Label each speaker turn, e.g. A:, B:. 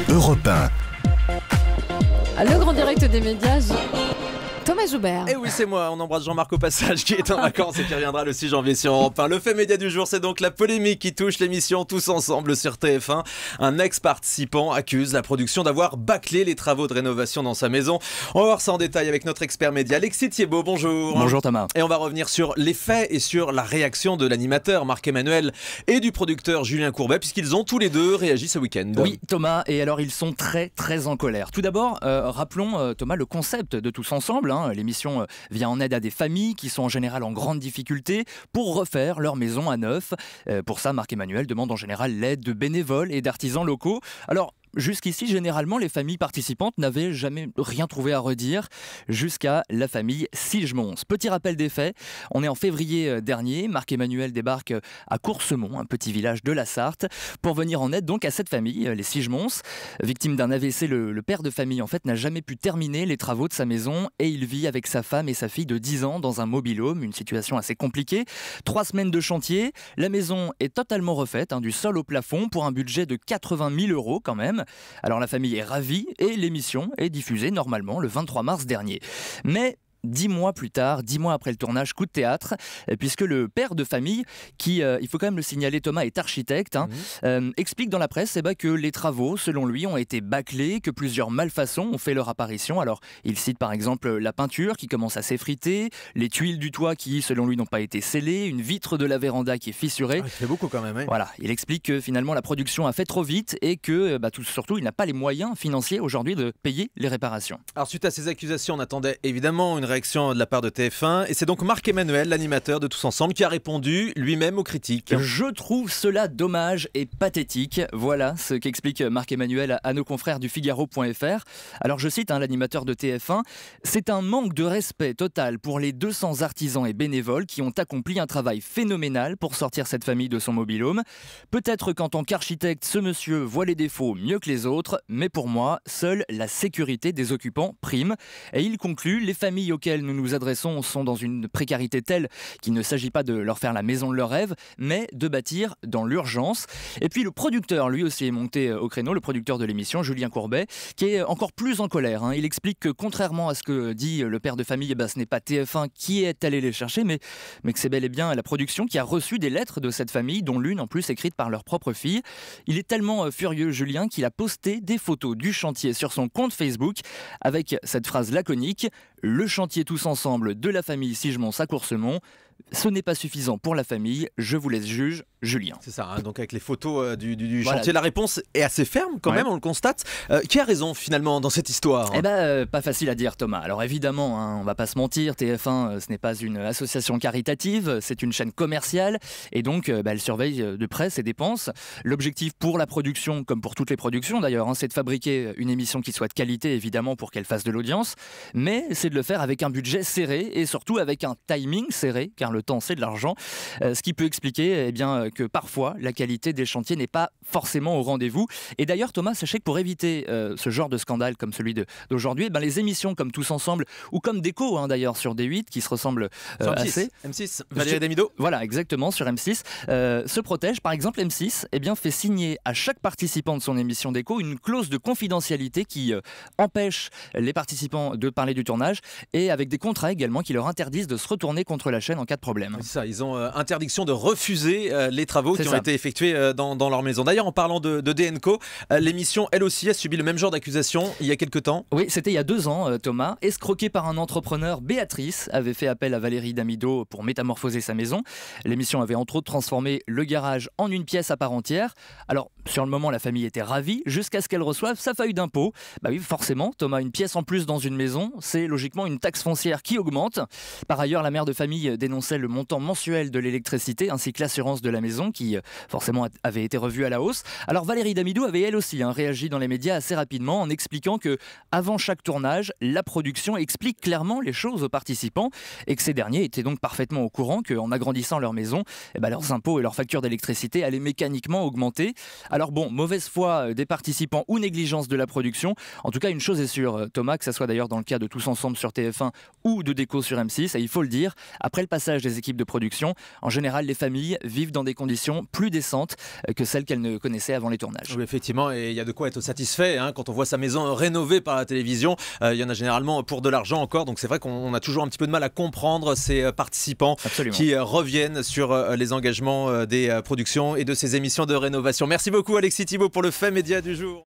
A: Europe 1.
B: Le grand direct des médias, Thomas Joubert.
C: Et oui, c'est moi, on embrasse Jean-Marc au passage qui est en vacances et qui reviendra le 6 janvier sur Europe 1. Le fait média du jour, c'est donc la polémique qui touche l'émission Tous Ensemble sur TF1. Un ex-participant accuse la production d'avoir bâclé les travaux de rénovation dans sa maison. On va voir ça en détail avec notre expert média Alexis Thiebaud, bonjour.
D: Bonjour Thomas.
C: Et on va revenir sur les faits et sur la réaction de l'animateur Marc-Emmanuel et du producteur Julien Courbet, puisqu'ils ont tous les deux réagi ce week-end.
D: Oui Thomas, et alors ils sont très en colère. Tout d'abord, rappelons Thomas le concept de Tous Ensemble. L'émission vient en aide à des familles qui sont en général en grande difficulté pour refaire leur maison à neuf. Pour ça, Marc-Emmanuel demande en général l'aide de bénévoles et d'artisans locaux. Alors, jusqu'ici, généralement, les familles participantes n'avaient jamais rien trouvé à redire, jusqu'à la famille Sigemons. Petit rappel des faits, on est en février dernier, Marc-Emmanuel débarque à Coursemont, un petit village de la Sarthe, pour venir en aide donc à cette famille, les Sigemons. Victime d'un AVC, le père de famille en fait n'a jamais pu terminer les travaux de sa maison et il vit avec sa femme et sa fille de 10 ans dans un mobil-home, une situation assez compliquée. 3 semaines de chantier, la maison est totalement refaite, du sol au plafond, pour un budget de 80 000 € quand même. Alors la famille est ravie et l'émission est diffusée normalement le 23 mars dernier. Mais 10 mois plus tard, 10 mois après le tournage, coup de théâtre, puisque le père de famille, qui, il faut quand même le signaler, Thomas, est architecte, explique dans la presse que les travaux, selon lui, ont été bâclés, que plusieurs malfaçons ont fait leur apparition. Alors, il cite par exemple la peinture qui commence à s'effriter, les tuiles du toit qui, selon lui, n'ont pas été scellées, une vitre de la véranda qui est fissurée.
C: Il fait beaucoup quand même.
D: Voilà, il explique que finalement la production a fait trop vite et que surtout il n'a pas les moyens financiers aujourd'hui de payer les réparations.
C: Alors suite à ces accusations, on attendait évidemment une réaction de la part de TF1 et c'est donc Marc-Emmanuel, l'animateur de Tous Ensemble, qui a répondu lui-même aux critiques.
D: Je trouve cela dommage et pathétique. Voilà ce qu'explique Marc-Emmanuel à nos confrères du Figaro.fr. Alors je cite l'animateur de TF1, c'est un manque de respect total pour les 200 artisans et bénévoles qui ont accompli un travail phénoménal pour sortir cette famille de son mobil-home. Peut-être qu'en tant qu'architecte, ce monsieur voit les défauts mieux que les autres, mais pour moi, seule la sécurité des occupants prime. Et il conclut, les familles auxquelles nous nous adressons sont dans une précarité telle qu'il ne s'agit pas de leur faire la maison de leur rêve, mais de bâtir dans l'urgence. Et puis le producteur, lui aussi, est monté au créneau, le producteur de l'émission, Julien Courbet, qui est encore plus en colère. Il explique que contrairement à ce que dit le père de famille, ce n'est pas TF1 qui est allé les chercher, mais que c'est bel et bien la production qui a reçu des lettres de cette famille, dont l'une en plus écrite par leur propre fille. Il est tellement furieux, Julien, qu'il a posté des photos du chantier sur son compte Facebook avec cette phrase laconique: le chantier Tous Ensemble de la famille Sigemons à Coursemont. Ce n'est pas suffisant pour la famille, je vous laisse juge, Julien.
C: C'est ça, donc avec les photos du chantier, la réponse est assez ferme quand même, on le constate. Qui a raison finalement dans cette histoire?
D: Pas facile à dire Thomas. Alors évidemment, on va pas se mentir, TF1 ce n'est pas une association caritative, c'est une chaîne commerciale et donc elle surveille de près ses dépenses. L'objectif pour la production, comme pour toutes les productions d'ailleurs, c'est de fabriquer une émission qui soit de qualité évidemment pour qu'elle fasse de l'audience, mais c'est de le faire avec un budget serré et surtout avec un timing serré, car le temps c'est de l'argent, ce qui peut expliquer que parfois la qualité des chantiers n'est pas forcément au rendez-vous. Et d'ailleurs Thomas, sachez que pour éviter ce genre de scandale comme celui d'aujourd'hui, les émissions comme Tous Ensemble ou comme Déco d'ailleurs sur D8 qui se ressemblent assez.
C: M6, Valérie Damido.
D: Voilà, exactement, sur M6 se protège. Par exemple, M6 fait signer à chaque participant de son émission Déco une clause de confidentialité qui empêche les participants de parler du tournage et avec des contrats également qui leur interdisent de se retourner contre la chaîne en cas de problème.
C: C'est ça, ils ont interdiction de refuser les travaux qui ont été effectués dans leur maison. D'ailleurs, en parlant de DNCO, l'émission, elle aussi, a subi le même genre d'accusation il y a quelques temps.
D: Oui, c'était il y a 2 ans, Thomas. Escroquée par un entrepreneur, Béatrice avait fait appel à Valérie Damido pour métamorphoser sa maison. L'émission avait entre autres transformé le garage en une pièce à part entière. Alors, sur le moment, la famille était ravie, jusqu'à ce qu'elle reçoive sa feuille d'impôt. Oui, forcément, Thomas, une pièce en plus dans une maison, c'est logiquement une taxe foncière qui augmente. Par ailleurs, la mère de famille dénonçait le montant mensuel de l'électricité ainsi que l'assurance de la maison qui forcément avait été revue à la hausse. Alors Valérie Damido avait elle aussi réagi dans les médias assez rapidement en expliquant que avant chaque tournage, la production explique clairement les choses aux participants et que ces derniers étaient donc parfaitement au courant qu'en agrandissant leur maison, leurs impôts et leurs factures d'électricité allaient mécaniquement augmenter. Alors bon, mauvaise foi des participants ou négligence de la production. En tout cas, une chose est sûre, Thomas, que ça soit d'ailleurs dans le cas de Tous Ensemble sur TF1 ou de Déco sur M6, et il faut le dire, après le passage des les équipes de production. En général, les familles vivent dans des conditions plus décentes que celles qu'elles ne connaissaient avant les tournages.
C: Oui, effectivement, et il y a de quoi être satisfait quand on voit sa maison rénovée par la télévision. Il y en a généralement pour de l'argent encore, donc c'est vrai qu'on a toujours un petit peu de mal à comprendre ces participants qui reviennent sur les engagements des productions et de ces émissions de rénovation. Merci beaucoup Alexis Thibault pour le fait média du jour.